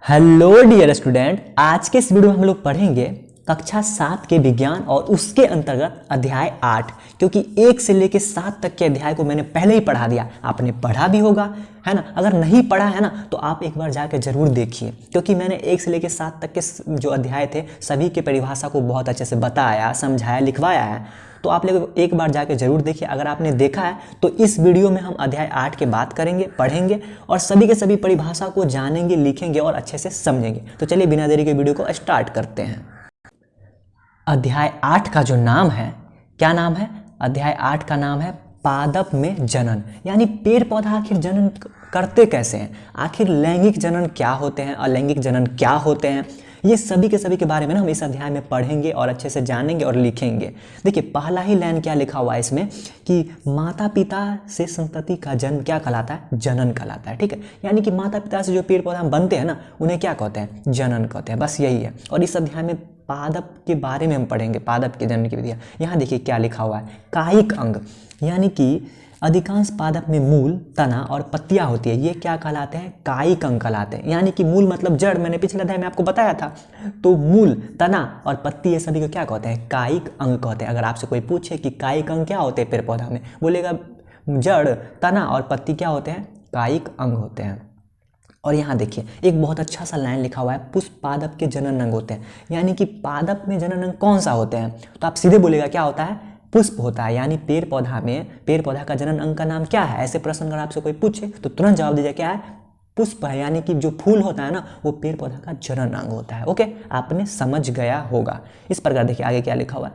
Hello dear student, आज के इस वीडियो में हम लोग पढ़ेंगे कक्षा 7 के विज्ञान और उसके अंतर्गत अध्याय 8। क्योंकि 1 से लेकर 7 तक के अध्याय को मैंने पहले ही पढ़ा दिया, आपने पढ़ा भी होगा, है ना। अगर नहीं पढ़ा है ना तो आप एक बार जाकर जरूर देखिए, क्योंकि मैंने 1 से लेकर 7 तक के जो अध्याय थे सभी की परिभाषा को बहुत अच्छे से बताया, समझाया, लिखवाया है। तो आप लोग एक बार जाके जरूर देखिए। अगर आपने देखा है तो इस वीडियो में हम अध्याय 8 के बात करेंगे, पढ़ेंगे और सभी के सभी परिभाषा को जानेंगे, लिखेंगे और अच्छे से समझेंगे। तो चलिए बिना देरी के वीडियो को स्टार्ट करते हैं। अध्याय 8 का जो नाम है, क्या नाम है? अध्याय 8 का नाम है पादप में जनन। यानी पेड़ पौधा आखिर जनन करते कैसे हैं, आखिर लैंगिक जनन क्या होते हैं, अलैंगिक जनन क्या होते हैं, ये सभी के सभी के बारे में ना हम इस अध्याय में पढ़ेंगे और अच्छे से जानेंगे और लिखेंगे। देखिए पहला ही लाइन क्या लिखा हुआ है इसमें कि माता पिता से संतति का जन्म क्या कहलाता है? जनन कहलाता है। ठीक है, यानी कि माता पिता से जो पेड़ पौधा बनते हैं ना उन्हें क्या कहते हैं? जनन कहते हैं। बस यही है। और इस अध्याय में पादप के बारे में हम पढ़ेंगे, पादप के जनन की विधियाँ। यहाँ देखिए क्या लिखा हुआ है, कायिक अंग, यानी कि अधिकांश पादप में मूल, तना और पत्तियां होती है, ये क्या कहलाते हैं? कायिक अंग कहलाते हैं। यानी कि मूल मतलब जड़, मैंने पिछले अध्याय में आपको बताया था। तो मूल, तना और पत्ती ये सभी को क्या कहते हैं? कायिक अंग कहते हैं। अगर आपसे कोई पूछे कि कायिक अंग क्या होते हैं पेड़ पौधा में, बोलेगा जड़, तना और पत्ती क्या होते हैं? कायिक अंग होते हैं। और यहाँ देखिए एक बहुत अच्छा सा लाइन लिखा हुआ है, पुष्प पादप के जनन अंग होते हैं। यानी कि पादप में जनन अंग कौन सा होते हैं? तो आप सीधे बोलेगा क्या होता है? पुष्प होता है। यानी पेड़ पौधा में, पेड़ पौधा का जनन अंग का नाम क्या है? ऐसे प्रश्न अगर आपसे कोई पूछे तो तुरंत जवाब दीजिए क्या है? पुष्प है। यानी कि जो फूल होता है ना वो पेड़ पौधा का जनन अंग होता है। ओके, आपने समझ गया होगा। इस प्रकार देखिए आगे क्या लिखा हुआ है,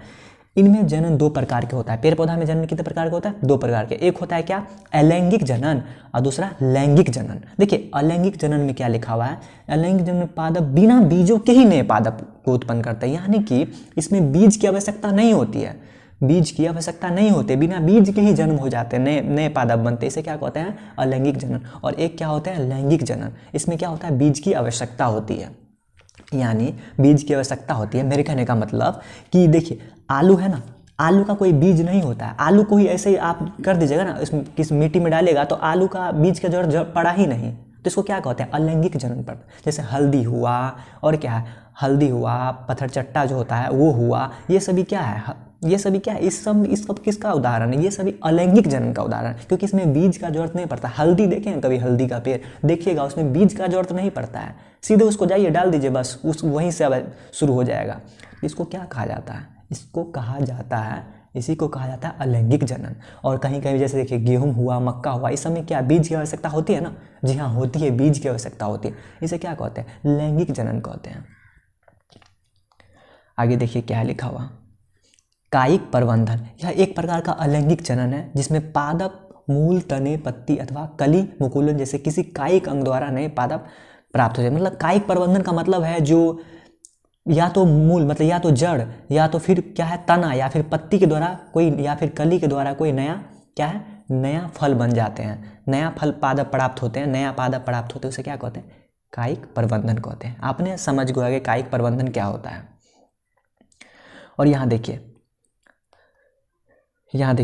इनमें जनन 2 प्रकार के होता है। पेड़ पौधा में जनन कितने प्रकार का होता है? 2 प्रकार के। एक होता है क्या? अलैंगिक जनन और दूसरा लैंगिक जनन। देखिए अलैंगिक जनन में क्या लिखा हुआ है, अलैंगिक जनन पादप बिना बीजों के ही नए पादप को उत्पन्न करते हैं। यानी कि इसमें बीज की आवश्यकता नहीं होती है, बीज की आवश्यकता नहीं होती, बिना बीज के ही जन्म हो जाते हैं, नए नए पादप बनते हैं। इसे क्या कहते हैं? अलैंगिक जनन। और एक क्या होता है? लैंगिक जनन। इसमें क्या होता है? बीज की आवश्यकता होती है, यानी बीज की आवश्यकता होती है। मेरे कहने का मतलब कि देखिए आलू है ना, आलू का कोई बीज नहीं होता है। आलू को ही ऐसे ही आप कर दीजिएगा ना, इसमें किस मिट्टी में डालेगा तो आलू का बीज का जरूरत पड़ा ही नहीं। तो इसको क्या कहते हैं? अलैंगिक जनन पर। जैसे हल्दी हुआ, और क्या है, हल्दी हुआ, पत्थर चट्टा जो होता है वो हुआ, ये सभी क्या है? ये सभी क्या है? इस सब किसका उदाहरण है? ये सभी अलैंगिक जनन का उदाहरण है, क्योंकि इसमें बीज का जरूरत नहीं पड़ता। हल्दी देखें कभी, हल्दी का पेड़ देखिएगा, उसमें बीज का जरूरत नहीं पड़ता है, सीधे उसको जाइए डाल दीजिए, बस उस वहीं से अब शुरू हो जाएगा। इसको क्या कहा जाता है? इसको कहा जाता है, इसी को कहा जाता है अलैंगिक जनन। और कहीं कहीं जैसे देखिए गेहूं हुआ, मक्का हुआ, इस समय क्या बीज की आवश्यकता होती है ना? जी हाँ होती है, बीज की आवश्यकता होती है। इसे क्या कहते हैं? लैंगिक जनन कहते हैं। आगे देखिए क्या लिखा हुआ, कायिक प्रबंधन। यह एक प्रकार का अलैंगिक जनन है जिसमें पादप मूल, तने, पत्ती अथवा कली, मुकुलन जैसे किसी कायिक अंग द्वारा नए पादप प्राप्त हो जाए। मतलब कायिक प्रबंधन का मतलब है जो या तो मूल मतलब या तो जड़, या तो फिर क्या है तना, या फिर पत्ती के द्वारा कोई, या फिर कली के द्वारा कोई नया क्या है, नया फल बन जाते हैं, नया फल पादप प्राप्त होते हैं, नया पादप प्राप्त होते हैं, उसे क्या कहते हैं? कायिक प्रबंधन कहते हैं। आपने समझ गया कि कायिक प्रबंधन क्या होता है। और यहाँ देखिए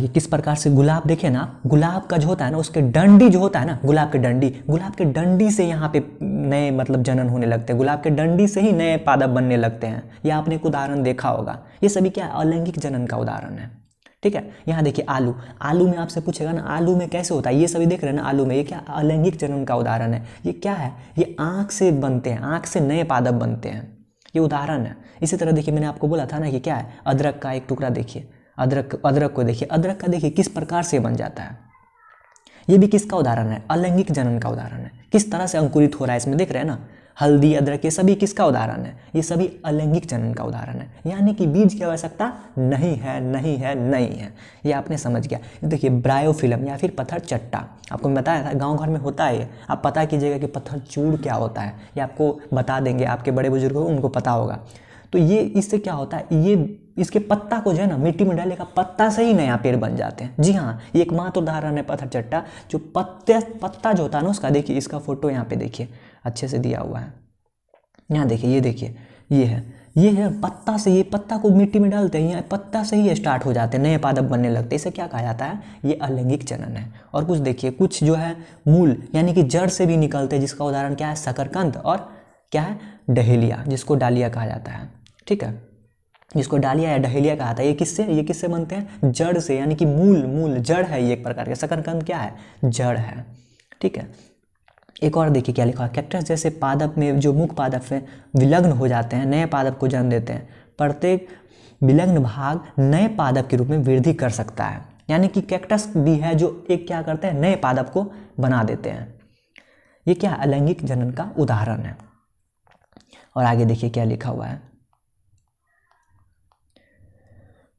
किस प्रकार से गुलाब, देखे ना, गुलाब का जो होता है ना उसके डंडी जो होता है ना, गुलाब के डंडी से यहाँ पे नए मतलब जनन होने लगते हैं, गुलाब के डंडी से ही नए पादप बनने लगते हैं। यह आपने एक उदाहरण देखा होगा। ये सभी क्या है? अलैंगिक जनन का उदाहरण है। ठीक है, यहाँ देखिए आलू में आपसे पूछेगा ना आलू में कैसे होता है, ये सभी देख रहे हैं ना आलू में, ये क्या अलैंगिक जनन का उदाहरण है। ये क्या है? ये आँख से बनते हैं, आँख से नए पादप बनते हैं, ये उदाहरण है। इसी तरह देखिए मैंने आपको बोला था ना कि क्या है, अदरक का एक टुकड़ा देखिए, अदरक को देखिए, अदरक का देखिए किस प्रकार से बन जाता है। ये भी किसका उदाहरण है? अलैंगिक जनन का उदाहरण है। किस तरह से अंकुरित हो रहा है इसमें देख रहे हैं ना, हल्दी, अदरक, ये सभी किसका उदाहरण है? ये सभी अलैंगिक जनन का उदाहरण है। यानी कि बीज की आवश्यकता नहीं है, नहीं है, नहीं है। ये आपने समझ गया। देखिए ब्रायोफिल्म या फिर पत्थर चट्टा, आपको मैं बताया था गांव घर में होता है। आप पता कीजिएगा कि पत्थर चूड़ क्या होता है, ये आपको बता देंगे, आपके बड़े बुजुर्ग हो उनको पता होगा। तो ये इससे क्या होता है, ये इसके पत्ता को जो है ना मिट्टी में डालेगा, पत्ता से ही नया पेड़ बन जाते हैं। जी हाँ, ये एकमात्र उदाहरण है पत्थर चट्टा। जो पत्ता जो होता है ना उसका, देखिए इसका फोटो यहाँ पे देखिए अच्छे से दिया हुआ है। यहाँ देखिए, ये देखिए, ये है पत्ता से, ये पत्ता को मिट्टी में डालते हैं, पत्ता से ही स्टार्ट हो जाते हैं, नए पादप बनने लगते हैं। इसे क्या कहा जाता है? ये अलैंगिक जनन है। और कुछ देखिए, कुछ जो है मूल यानी कि जड़ से भी निकलते हैं, जिसका उदाहरण क्या है? शकरकंद और क्या है, डहेलिया, जिसको डालिया कहा जाता है, ठीक है, जिसको डालिया या डहेलिया कहा था। ये किससे बनते हैं, जड़ से, यानी कि मूल जड़ है ये एक प्रकार के। शकरकंद क्या है, जड़ है, ठीक है। एक और देखिए क्या लिखा है, कैक्टस जैसे पादप में जो मुख्य पादप में विलग्न हो जाते हैं, नए पादप को जन्म देते हैं। प्रत्येक विलग्न भाग नए पादप के रूप में वृद्धि कर सकता है, यानी कि कैक्टस भी है जो एक क्या करते हैं, नए पादप को बना देते हैं। ये क्या है, अलैंगिक जनन का उदाहरण है। और आगे देखिए क्या लिखा हुआ है,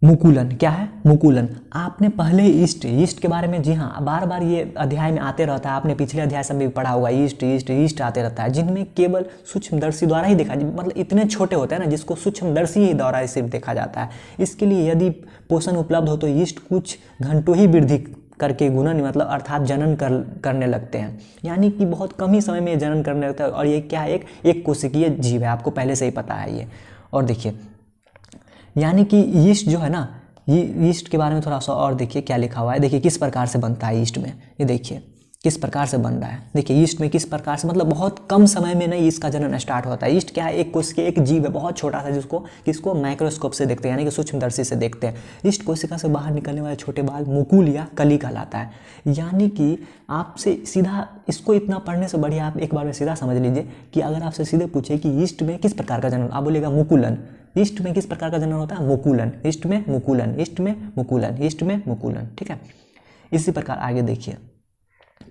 मुकुलन। क्या है, मुकुलन। आपने पहले ईस्ट के बारे में, जी हाँ, बार बार ये अध्याय में आते रहता है, आपने पिछले अध्याय से भी पढ़ा होगा, ईस्ट आते रहता है, जिनमें केवल सूक्ष्मदर्शी द्वारा ही देखा, मतलब इतने छोटे होते हैं ना जिसको सूक्ष्मदर्शी ही द्वारा सिर्फ देखा जाता है। इसके लिए यदि पोषण उपलब्ध हो तो ईस्ट कुछ घंटों ही वृद्धि करके गुणन, मतलब अर्थात जनन करने लगते हैं, यानी कि बहुत कम ही समय में जनन करने लगता है। और ये क्या है, एक कोशिकीय जीव है, आपको पहले से ही पता है ये। और देखिए, यानी कि यीस्ट जो है ना, ये यीस्ट के बारे में थोड़ा सा और देखिए क्या लिखा हुआ है। देखिए किस प्रकार से बनता है यीस्ट में, ये देखिए किस प्रकार से बन रहा है। देखिए यीस्ट में किस प्रकार से, मतलब बहुत कम समय में नहीं इसका जनन स्टार्ट होता है। यीस्ट क्या है, एक कोशिका, एक जीव है बहुत छोटा सा, किसको माइक्रोस्कोप से देखते हैं, यानी कि सूक्ष्मदर्शी से देखते हैं। यीस्ट कोशिका से बाहर निकलने वाले छोटे बाल मुकुल या कली कहलाता है। यानी कि आपसे सीधा इसको इतना पढ़ने से बढ़िया आप एक बार में सीधा समझ लीजिए कि अगर आपसे सीधे पूछे कि यीस्ट में किस प्रकार का जनन, आप बोलेगा मुकुलन। ईस्ट में किस प्रकार का जनन होता है, मुकुलन। ईस्ट में मुकुलन, ईस्ट में मुकुलन, ईस्ट में मुकुलन, ठीक है। इसी प्रकार आगे देखिए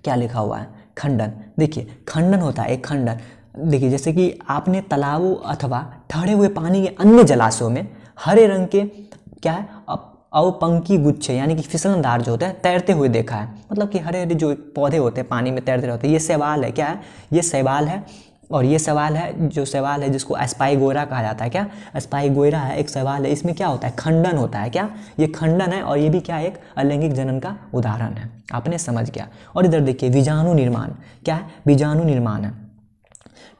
क्या लिखा हुआ है, खंडन। देखिए खंडन होता है एक खंडन। देखिए जैसे कि आपने तालाबों अथवा ठहरे हुए पानी के अन्य जलाशयों में हरे रंग के क्या है, अवपंकी गुच्छे, यानी कि फिसलनदार जो होते हैं तैरते हुए देखा है। मतलब कि हरे हरे जो पौधे होते हैं पानी में तैरते रहते हैं। ये शैवाल है, क्या है, ये शैवाल है। और ये शैवाल है, जो शैवाल है जिसको स्पाइगोरा कहा जाता है। क्या, स्पाइगोरा है, एक शैवाल है। इसमें क्या होता है, खंडन होता है। क्या, ये खंडन है। और ये भी क्या, एक अलैंगिक जनन का उदाहरण है। आपने समझ गया। और इधर देखिए बीजाणु निर्माण। क्या है, बीजाणु निर्माण है।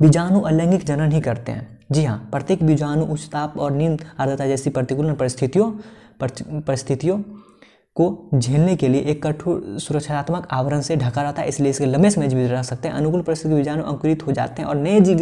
बीजाणु अलैंगिक जनन ही करते हैं। जी हाँ, प्रत्येक बीजाणु उच्च ताप और निम्न आर्द्रता जैसी प्रतिकूल परिस्थितियों को झेलने के लिए एक कठोर सुरक्षात्मक आवरण से ढका रहता है, इसलिए इसके लंबे समय जीवित रह सकते हैं। अनुकूल परिस्थिति बीजाणु अंकुरित हो जाते हैं और नए जीव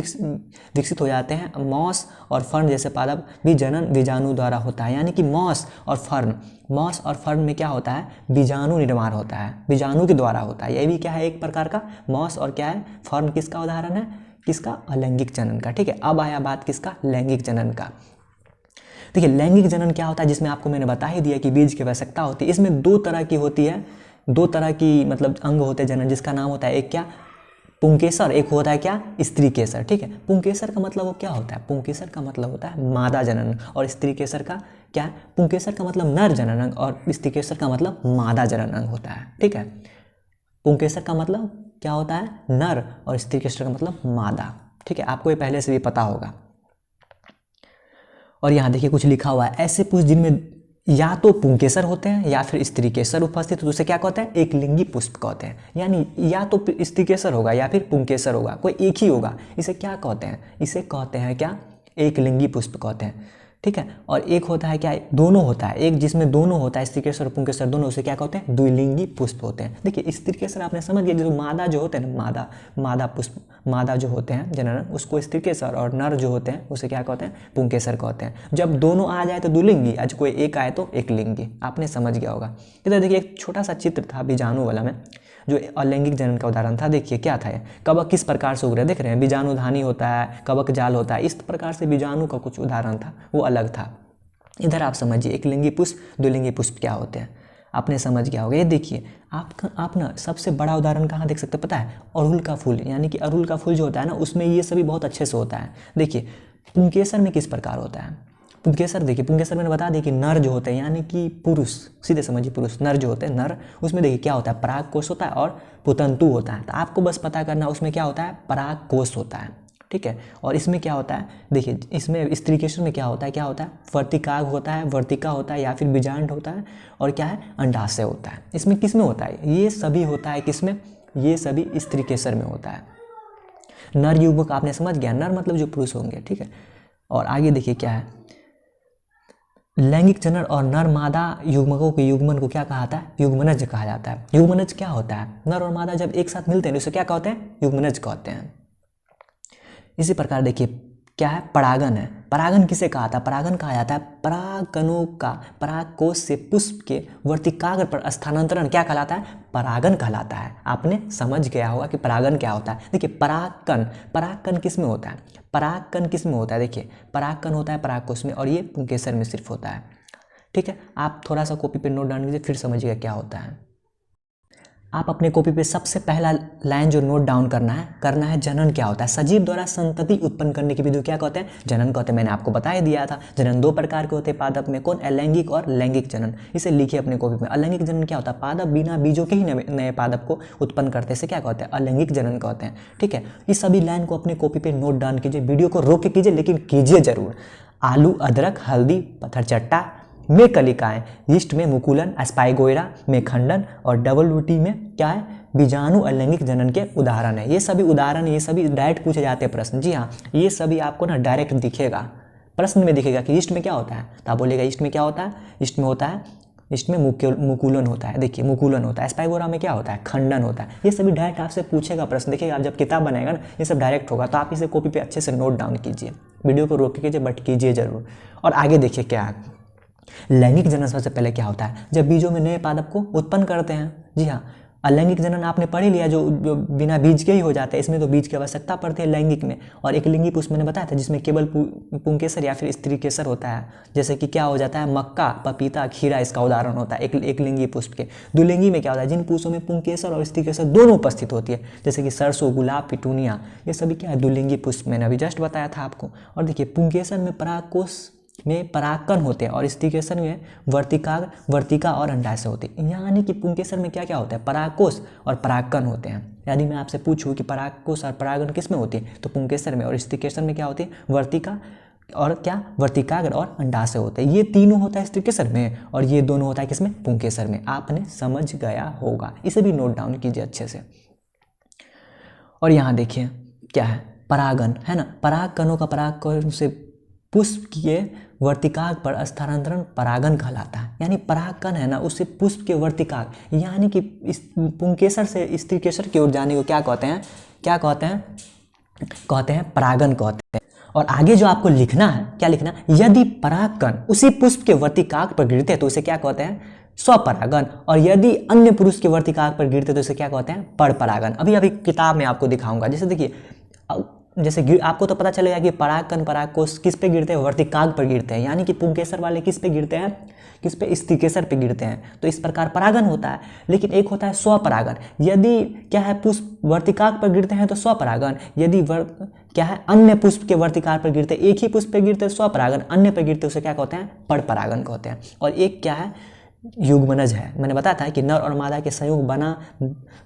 विकसित हो जाते हैं। मॉस और फर्न जैसे पादप भी जनन बीजाणु द्वारा होता है। यानी कि मॉस और फर्न में क्या होता है, बीजाणु निर्माण होता है, बीजाणु के द्वारा होता है। यह भी क्या है, एक प्रकार का मॉस और क्या है, फर्न किसका उदाहरण है, किसका, अलैंगिक जनन का। ठीक है, अब आया बात किसका, लैंगिक जनन का। देखिए लैंगिक जनन क्या होता है, जिसमें आपको मैंने बता ही दिया कि बीज की आवश्यकता होती है। इसमें दो तरह की होती है, दो तरह की मतलब अंग होते हैं जनन, जिसका नाम होता है एक क्या, पुंकेसर, एक होता है क्या, स्त्री केसर। ठीक है, पुंकेसर का मतलब वो क्या होता है, पुंकेसर का मतलब होता है मादा जनन। और स्त्री केसर का क्या है, पुंकेसर का मतलब नर जनन अंग और स्त्री केसर का मतलब मादा जनन अंग होता है। ठीक है, पुंकेसर का मतलब क्या होता है, नर, और स्त्री केसर का मतलब मादा। ठीक है, आपको ये पहले से भी पता होगा। और यहाँ देखिए कुछ लिखा हुआ है, ऐसे पुष्प जिनमें या तो पुंकेसर होते हैं या फिर स्त्रीकेसर उपस्थित, तो उसे क्या कहते हैं, एक लिंगी पुष्प कहते हैं। यानी या तो स्त्रीकेसर होगा या फिर पुंकेसर होगा, कोई एक ही होगा। इसे क्या कहते हैं, इसे कहते हैं क्या, एक लिंगी पुष्प कहते हैं। ठीक है, और एक होता है क्या, दोनों होता है, एक जिसमें दोनों होता है, स्त्रीकेसर और पुंकेसर दोनों, उसे क्या कहते हैं, द्विलिंगी पुष्प होते हैं। देखिए स्त्रीकेसर आपने समझ गया, जो मादा जो होते हैं ना, मादा पुष्प, मादा जो होते हैं जनन, उसको स्त्रीकेसर, और नर जो होते हैं उसे क्या कहते हैं, पुंकेसर कहते हैं। जब दोनों आ जाए तो द्विलिंगी, आज कोई एक आए तो एक लिंगी। आपने समझ गया होगा। इधर देखिए एक छोटा सा चित्र था बीजाणु वाला में, जो अलैंगिक जनन का उदाहरण था। देखिए क्या था, कवक किस प्रकार से उग रहे, देख रहे हैं, बीजाणुधानी होता है, कवक जाल होता है, इस प्रकार से बीजाणु का कुछ उदाहरण था, वो अलग था। इधर आप समझिए एक लिंगी पुष्प, द्विलिंगी पुष्प क्या होते हैं, आपने समझ गया होगा। ये देखिए आप ना सबसे बड़ा उदाहरण कहाँ देख सकते हैं, पता है, अड़हुल का फूल। यानी कि अड़हुल का फूल जो होता है ना, उसमें ये सभी बहुत अच्छे से होता है। देखिए पुंकेसर में किस प्रकार होता है, पुंकेसर देखिए, पुंकेसर मैंने बता दिया कि नर जो होते हैं, यानी कि पुरुष, सीधे समझिए पुरुष, नर जो होते हैं नर, उसमें देखिए क्या होता है, पराग कोष होता है और पुतंतु होता है। तो आपको बस पता करना उसमें क्या होता है, पराग कोष होता है। ठीक है, और इसमें क्या होता है, देखिए इसमें स्त्रीकेसर में क्या होता है, वर्तिकाग होता है, वर्तिका होता है, या फिर बीजांड होता है, और क्या है, अंडाशय होता है। इसमें किस में होता है, ये सभी होता है किसमें, ये सभी स्त्रीकेसर में होता है। नर युग्मक आपने समझ गया, नर मतलब जो पुरुष होंगे। ठीक है, और आगे देखिए क्या है, लैंगिक जनन और नर मादा युग्मकों के युग्मन को क्या कहा जाता है, युग्मनज कहा जाता है। युग्मनज क्या होता है, नर और मादा जब एक साथ मिलते हैं तो इसे क्या कहते हैं, युग्मनज कहते हैं। इसी प्रकार देखिए क्या है, परागन है। परागन किसे कहा था? परागन कहा जाता है परागकणों का परागकोश से पुष्प के वर्तिकाग्र पर स्थानांतरण क्या कहलाता है? परागन कहलाता है। आपने समझ गया होगा कि परागन क्या होता है। देखिए परागकण, परागकण किस में होता है? परागकण किस में होता है? देखिए परागकण होता है परागकोश में, और ये पुंकेसर में सिर्फ होता है। ठीक है, आप थोड़ा सा कॉपी पे नोट डाल लीजिए, फिर समझिएगा क्या होता है। आप अपने कॉपी पे सबसे पहला लाइन जो नोट डाउन करना है जनन क्या होता है। सजीव द्वारा संतति उत्पन्न करने की विधि क्या कहते हैं? जनन कहते हैं। मैंने आपको बता ही दिया था। जनन दो प्रकार के होते हैं पादप में, कौन? अलैंगिक और लैंगिक जनन। इसे लिखिए अपने कॉपी में। अलैंगिक जनन क्या होता है? पादप बिना बीजों के ही नए पादप को उत्पन्न करते हैं, इसे क्या कहते हैं? अलैंगिक जनन कहते हैं। ठीक है, इस सभी लाइन को अपने कॉपी पे नोट डाउन कीजिए। वीडियो को रोक के कीजिए, लेकिन कीजिए जरूर। आलू, अदरक, हल्दी, पत्थर चट्टा में कलिकाएं, यीस्ट में मुकुलन, स्पाइगोइरा में खंडन, और WT में क्या है? बीजाणु अलैंगिक जनन के उदाहरण है। ये सभी उदाहरण, ये सभी डायरेक्ट पूछे जाते हैं प्रश्न। जी हाँ, ये सभी आपको ना डायरेक्ट दिखेगा, प्रश्न में दिखेगा कि ईस्ट में क्या होता है, तो आप बोलेगा ईस्ट में क्या होता है? ईस्ट में होता है, ईस्ट में मुकुलन होता है। देखिए मुकुलन होता है। स्पाइगोरा में क्या होता है? खंडन होता है। ये सभी डायरेक्ट आपसे पूछेगा प्रश्न। देखिएगा आप जब किताब बनाएगा ना, ये सब डायरेक्ट होगा, तो आप इसे कॉपी पे अच्छे से नोट डाउन कीजिए। वीडियो को रोक के कीजिए, बट कीजिए जरूर। और आगे देखिए क्या है। लैंगिक जनन सबसे पहले क्या होता है? जब बीजों में नए पादप को उत्पन्न करते हैं। जी हाँ, अलैंगिक जनन आपने पढ़ ही लिया, जो बिना बीज के ही हो जाता है। इसमें तो बीज की आवश्यकता पड़ती है लैंगिक में। और एक लिंगी पुष्प मैंने बताया था, जिसमें केवल पुंकेसर या फिर स्त्री केसर होता है। जैसे कि क्या हो जाता है? मक्का, पपीता, खीरा इसका उदाहरण होता है एक लिंगी पुष्प के। द्विलिंगी में क्या होता है? जिन पुष्पों में पुंकेसर और स्त्री केसर दोनों उपस्थित होती है, जैसे कि सरसों, गुलाब, पिटूनिया, ये सभी क्या है? द्विलिंगी पुष्प। मैंने अभी जस्ट बताया था आपको। और देखिए पुंकेसर में परागकोश में परागकण होते हैं, और स्त्रीकेसर में वर्तिका और अंडाशय होते हैं। यानी कि पुंकेसर में क्या क्या होता है? परागकोश और परागकण होते हैं। यदि मैं आपसे पूछूं कि परागकोश और परागकण किस में होती है, तो पुंकेसर में। और स्त्रीकेसर में क्या होती है? वर्तिका और क्या? वर्तिकाग्र और अंडाशय होते हैं। ये तीनों होता है स्त्रीकेसर में, और ये दोनों होता है किसमें? पुंकेसर में। आपने समझ गया होगा, इसे भी नोट डाउन कीजिए अच्छे से। और यहाँ देखिए क्या है? परागन है ना। परागकणों का परागकण से पुष्प के वर्तिकाग्र पर स्थानांतरण परागन कहलाता है। यानी परागकण है ना, उससे पुष्प के वर्तिकाग्र, यानी कि इस पुंकेसर से स्त्रीकेसर की ओर जाने को क्या कहते हैं? क्या कहते हैं? कहते हैं परागन कहते हैं। और आगे जो आपको लिखना है, क्या लिखना? यदि परागकण उसी पुष्प के वर्तिकाग्र पर गिरते हैं तो उसे क्या कहते हैं? स्वपरागन। और यदि अन्य पुरुष के वर्तिकाग्र पर गिरते तो इसे क्या कहते हैं? परपरागन। अभी अभी किताब में आपको दिखाऊंगा। जैसे देखिए, जैसे आपको तो पता चलेगा कि परागकण परागकोश किस पे गिरते हैं? वर्तिकाग्र पर गिरते हैं। यानी कि पुंकेसर वाले किस पे गिरते हैं? किस पे? स्त्रीकेसर पे गिरते हैं। तो इस प्रकार परागन होता है। लेकिन एक होता है स्वपरागन। यदि क्या है? पुष्प वर्तिकाग्र पर गिरते हैं तो स्वपरागन। यदि क्या है? अन्य पुष्प के वर्तिकाग्र पर गिरते, एक ही पुष्प पे गिरते स्वपरागन, अन्य पे गिरते उसे क्या कहते हैं? परपरागन कहते हैं। और एक क्या है? युग्मनज है। मैंने बताया था कि नर और मादा के संयोग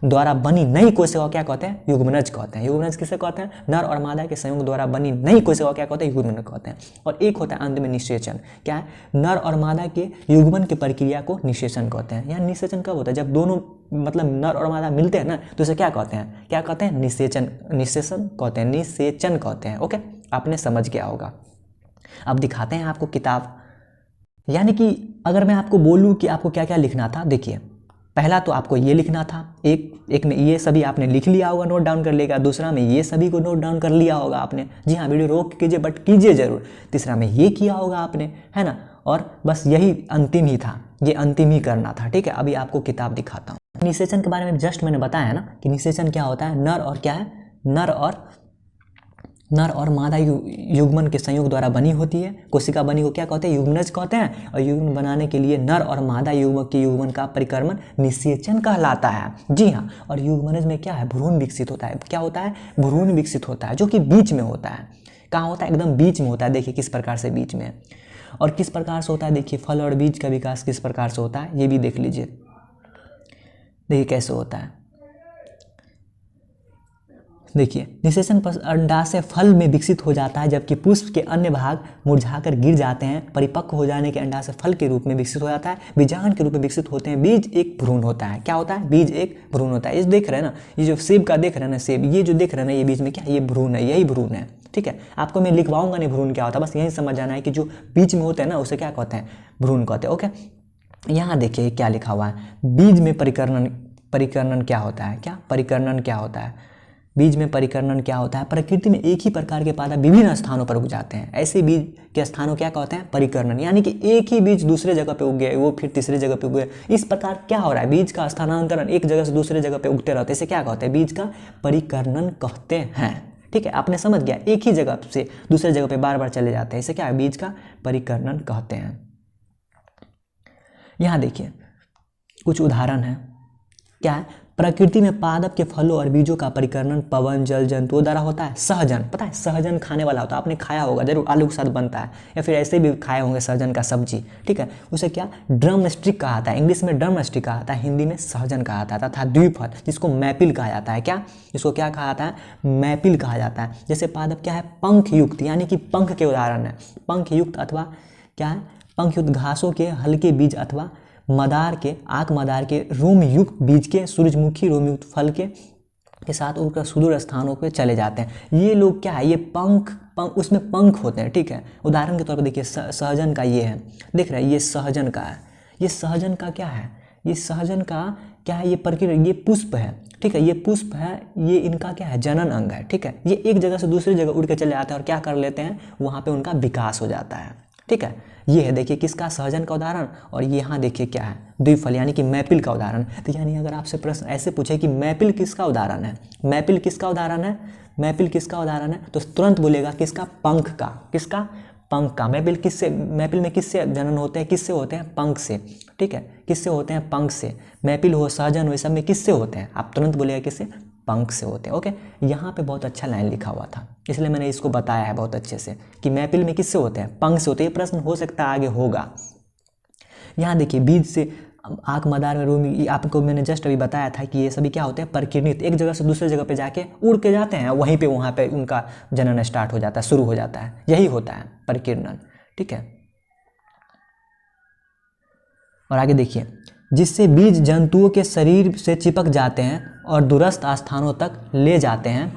द्वारा बनी नई कोशिका क्या कहते हैं? युग्मनज कहते हैं। युग्मनज किसे कहते हैं? नर और मादा के संयोग द्वारा बनी नई कोशिका क्या कहते हैं? युग्मनज कहते हैं। और एक होता है अंत में निषेचन। क्या है? नर और मादा के युग्मन की प्रक्रिया को निषेचन कहते हैं। यहाँ निषेचन कब होता है? जब दोनों मतलब नर और मादा मिलते हैं ना, तो इसे क्या कहते हैं? क्या कहते हैं? निषेचन कहते हैं, निषेचन कहते हैं। ओके, आपने समझ गया होगा। अब दिखाते हैं आपको किताब। यानी कि अगर मैं आपको बोलूँ कि आपको क्या क्या लिखना था, देखिए पहला तो आपको ये लिखना था, एक में ये सभी आपने लिख लिया होगा, नोट डाउन कर लेगा। दूसरा में ये सभी को नोट डाउन कर लिया होगा आपने। जी हाँ, वीडियो रोक कीजिए बट कीजिए जरूर। तीसरा में ये किया होगा आपने, है ना। और बस यही अंतिम ही था, ये अंतिम ही करना था। ठीक है, अभी आपको किताब दिखाता हूँ। निषेचन के बारे में जस्ट मैंने बताया है ना कि निषेचन क्या होता है? नर और क्या है? नर और मादा युग्मन के संयोग द्वारा बनी होती है कोशिका। बनी को क्या कहते हैं? युग्मनज कहते हैं। और युग्मन बनाने के लिए नर और मादा युग्मक के युग्मन का परिक्रमण निषेचन कहलाता है। जी हाँ, और युग्मनज में क्या है? भ्रूण विकसित होता है। क्या होता है? भ्रूण विकसित होता है, जो कि बीच में होता है। कहाँ होता है? एकदम बीच में होता है। देखिए किस प्रकार से बीच में, और किस प्रकार से होता है। देखिए फल और बीज का विकास किस प्रकार से होता है, ये भी देख लीजिए। देखिए कैसे होता है। देखिए निषेचन अंडाशय फल में विकसित हो जाता है, जबकि पुष्प के अन्य भाग मुरझाकर गिर जाते हैं। परिपक्व हो जाने के अंडाशय फल के रूप में विकसित हो जाता है। बीजांड के रूप में विकसित होते हैं। बीज एक भ्रूण होता है। क्या होता है? बीज एक भ्रूण होता है। ये देख रहे हैं ना, ये जो सेब का देख रहे हैं ना, सेब, ये जो देख रहे हैं ना, ये बीज में क्या? ये भ्रूण है, यही भ्रूण है। ठीक है, आपको मैं लिखवाऊंगा नहीं भ्रूण क्या होता है, बस यही समझ जाना है कि जो बीच में होते हैं ना, उसे क्या कहते हैं? भ्रूण कहते हैं। ओके, यहाँ देखिए क्या लिखा हुआ है। बीज में परिकर्णन क्या होता है? क्या परिकर्णन क्या होता है? बीज में परिकर्णन क्या होता है? प्रकृति में एक ही प्रकार के पादप विभिन्न स्थानों पर उग जाते हैं, ऐसे बीज के स्थानों क्या कहते हैं? परिकर्णन। यानी कि एक ही बीज दूसरे जगह पे उग गए, वो फिर तीसरे जगह पे उग गए, इस प्रकार क्या हो रहा है? बीज का स्थानांतरण एक जगह से दूसरे जगह पे उगते रहते हैं, इसे क्या कहते हैं? बीज का परिकर्णन कहते हैं। ठीक है, आपने समझ गया, एक ही जगह से दूसरे जगह पे बार बार चले जाते हैं, इसे क्या है? बीज का परिकर्णन कहते हैं। यहाँ देखिए कुछ उदाहरण है, क्या है? प्रकृति में पादप के फलों और बीजों का परिकर्णन पवन जल जंतुओं द्वारा होता है। सहजन, पता है सहजन खाने वाला होता है, आपने खाया होगा जरूर, आलू के साथ बनता है या फिर ऐसे भी खाए होंगे सहजन का सब्जी। ठीक है, उसे क्या ड्रम स्टिक कहा जाता है, इंग्लिश में ड्रम स्टिक कहा जाता है, हिंदी में सहजन कहा जाता है। तथा द्विफल जिसको मैपिल कहा जाता है, क्या इसको क्या कहा जाता है? मैपिल कहा जाता है। जैसे पादप क्या है? पंख युक्त, यानी कि पंख के उदाहरण है। पंख युक्त अथवा क्या है? पंख युक्त घासों के हल्के बीज अथवा मदार के आंख मदार के रोम युक्त बीज के सूरजमुखी रोम युक्त फल के साथ उड़कर सुदूर स्थानों पे चले जाते हैं। ये लोग क्या है? ये पंख उसमें पंख होते हैं। ठीक है, उदाहरण के तौर पर देखिए सहजन का ये है, देख रहे हैं, ये सहजन का है। ये सहजन का क्या है? ये सहजन का क्या है? ये प्रक्रिया, ये पुष्प है। ठीक है, ये पुष्प है, ये इनका क्या है? जनन अंग है। ठीक है, ये एक जगह से दूसरी जगह उड़ के चले जाते हैं और क्या कर लेते हैं? वहाँ पे उनका विकास हो जाता है। ठीक है, ये है देखिए किसका? सहजन का उदाहरण। और यहाँ देखिए क्या है? द्विफल यानी कि मैपिल का उदाहरण। तो यानी अगर आपसे प्रश्न ऐसे पूछे कि मैपिल किसका उदाहरण है, मैपिल किसका उदाहरण है, मैपिल किसका उदाहरण है, तो तुरंत बोलेगा किसका? पंख का। किसका? पंख का। मैपिल किससे, मैपिल में किससे जनन होते हैं? किससे होते हैं? पंख से। ठीक है, किससे होते हैं? पंख से। मैपिल हो, सहजन हो, ये सब में किससे होते हैं? आप तुरंत बोलेगा किससे? पंख से होते हैं। ओके, यहाँ पे बहुत अच्छा लाइन लिखा हुआ था, इसलिए मैंने इसको बताया है बहुत अच्छे से कि मैपिल में किससे होते हैं? पंख से होते हैं। ये प्रश्न हो सकता है आगे होगा। यहाँ देखिए बीज से आंख मदार में रोमी, आपको मैंने जस्ट अभी बताया था कि ये सभी क्या होते हैं? परिकीर्णित, एक जगह से दूसरे जगह पे जाके उड़ के जाते हैं, वहीं पे वहाँ पे उनका जनन स्टार्ट हो जाता है, शुरू हो जाता है, यही होता है परिकीर्णन। ठीक है, और आगे देखिए, जिससे बीज जंतुओं के शरीर से चिपक जाते हैं और दूरस्थ स्थानों तक ले जाते हैं,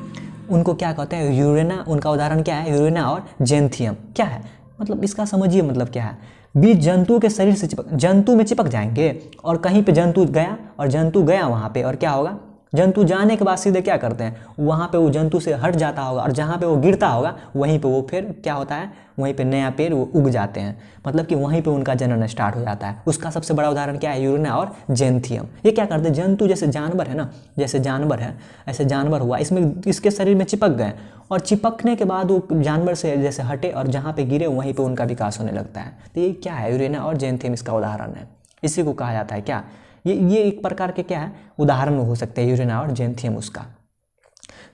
उनको क्या कहते हैं? यूरेना। उनका उदाहरण क्या है? यूरेना और जेंथियम। क्या है मतलब इसका? समझिए मतलब क्या है? बीज जंतु के शरीर से जंतु में चिपक जाएंगे और कहीं पे जंतु गया और जंतु गया वहाँ पे, और क्या होगा? जंतु जाने के बाद सीधे क्या करते हैं? वहाँ पे वो जंतु से हट जाता होगा और जहाँ पे वो गिरता होगा वहीं पे वो फिर क्या होता है? वहीं पे नया पेड़ वो उग जाते हैं, मतलब कि वहीं पे उनका जनन स्टार्ट हो जाता है। उसका सबसे बड़ा उदाहरण क्या है? यूरेना और जेंथियम। ये क्या करते हैं? जंतु जैसे जानवर है ना, जैसे जानवर है, ऐसे जानवर हुआ, इसमें इसके शरीर में चिपक गए और चिपकने के बाद वो जानवर से जैसे हटे और जहाँ पे गिरे वहीं पे उनका विकास होने लगता है। तो ये क्या है? यूरेना और जेंथियम इसका उदाहरण है। इसी को कहा जाता है क्या? ये एक प्रकार के क्या है? उदाहरण हो सकते हैं यूरेना और जेंथियम उसका।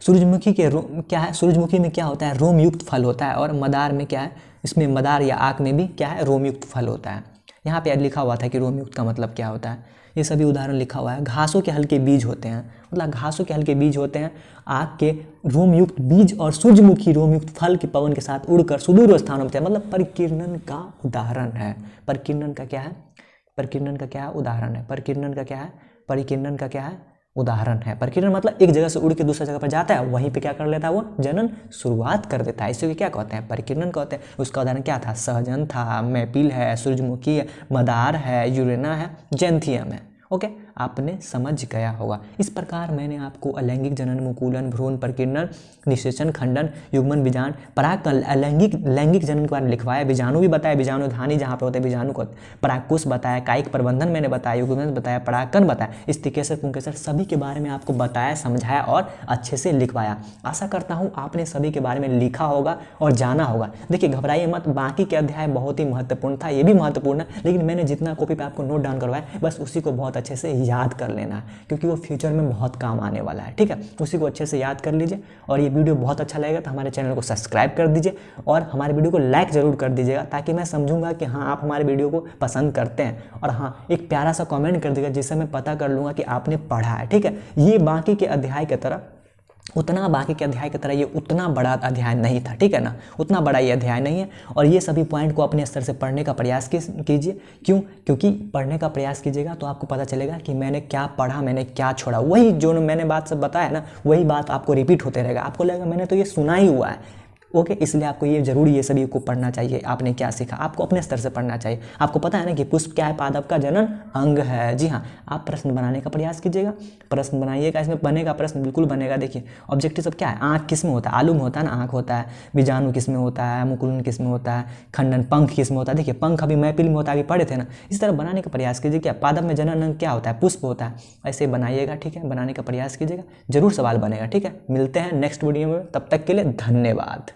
सूरजमुखी के क्या है? सूरजमुखी में क्या होता है? रोम युक्त फल होता है। और मदार में क्या है? इसमें मदार या आँख में भी क्या है? रोम युक्त फल होता है। यहाँ पे लिखा हुआ था कि रोम युक्त का मतलब क्या होता है, ये सभी उदाहरण लिखा हुआ है। घासों के हल्के बीज होते हैं, मतलब घासों के हल्के बीज होते हैं, आँख के रोम युक्त बीज और सूरजमुखी रोम युक्त फल के पवन के साथ उड़कर सुदूर स्थानों में, मतलब परिकीर्णन का उदाहरण है। परिकीर्णन का क्या है? परिकीर्णन का क्या है? उदाहरण है। परिकीर्णन का क्या है? परिकीर्णन का क्या है? उदाहरण है। परिकीर्णन मतलब एक जगह से उड़ के दूसरी जगह पर जाता है, वहीं पे क्या कर लेता है? वो जनन शुरुआत कर देता है, इसे क्या कहते हैं? परिकीर्णन कहते हैं। उसका उदाहरण क्या था? सहजन था, मैपिल है, सूरजमुखी है, मदार है, यूरेना है, जेंथियम है। ओके, आपने समझ गया होगा। इस प्रकार मैंने आपको अलैंगिक जनन, मुकुलन, भ्रूण, परिकीर्णन, निषेचन, खंडन, युग्मन, बीजांड, पराग लैंगिक जनन के बारे में लिखवाया, बीजाणु भी बताया, बीजाणुधानी जहाँ पे होते हैं बीजाणु को, परागकोश बताया, कायिक प्रबंधन मैंने बताया, युग्मन बताया, परागकण बताया, स्थिकेसर, पुंकेसर, सभी के बारे में आपको बताया, समझाया और अच्छे से लिखवाया। आशा करता हूँ आपने सभी के बारे में लिखा होगा और जाना होगा। देखिए घबराइए मत, बाकी के अध्याय बहुत ही महत्वपूर्ण था, ये भी महत्वपूर्ण है, लेकिन मैंने जितना कॉपी पे आपको नोट डाउन करवाया बस उसी को बहुत अच्छे से याद कर लेना है, क्योंकि वो फ्यूचर में बहुत काम आने वाला है। ठीक है, उसी को अच्छे से याद कर लीजिए। और ये वीडियो बहुत अच्छा लगेगा तो हमारे चैनल को सब्सक्राइब कर दीजिए और हमारे वीडियो को लाइक ज़रूर कर दीजिएगा, ताकि मैं समझूंगा कि हाँ आप हमारे वीडियो को पसंद करते हैं। और हाँ एक प्यारा सा कमेंट कर दीजिएगा, जिससे मैं पता कर लूँगा कि आपने पढ़ा है। ठीक है, ये बाकी के अध्याय की तरह ये उतना बड़ा अध्याय नहीं था। ठीक है ना, उतना बड़ा ये अध्याय नहीं है। और ये सभी पॉइंट को अपने स्तर से पढ़ने का प्रयास कीजिए। क्यों? क्योंकि पढ़ने का प्रयास कीजिएगा तो आपको पता चलेगा कि मैंने क्या पढ़ा, मैंने क्या छोड़ा। वही जो मैंने बात सब बताया ना, वही बात आपको रिपीट होते रहेगा। आपको लगेगा मैंने तो ये सुना ही हुआ है, ओके, इसलिए आपको ये जरूरी ये सभी को पढ़ना चाहिए। आपने क्या सीखा, आपको अपने स्तर से पढ़ना चाहिए। आपको पता है ना कि पुष्प क्या है, पादप का जनन अंग है। जी हाँ, आप प्रश्न बनाने का प्रयास कीजिएगा, प्रश्न बनाइएगा, इसमें बनेगा प्रश्न, बिल्कुल बनेगा। देखिए ऑब्जेक्टिव सब क्या है, आँख किस में होता है, आलू में होता है ना, आँख होता है, बीजाणु किस में होता है, मुकुलन किस में होता है, खंडन पंख किस में होता है। देखिए पंख अभी मैपिल में होता है, अभी पढ़े थे ना। इस तरह बनाने का प्रयास कीजिए। क्या पादप में जनन अंग क्या होता है, पुष्प होता है। ऐसे बनाइएगा, ठीक है, बनाने का प्रयास कीजिएगा, जरूर सवाल बनेगा। ठीक है, मिलते हैं नेक्स्ट वीडियो में, तब तक के लिए धन्यवाद।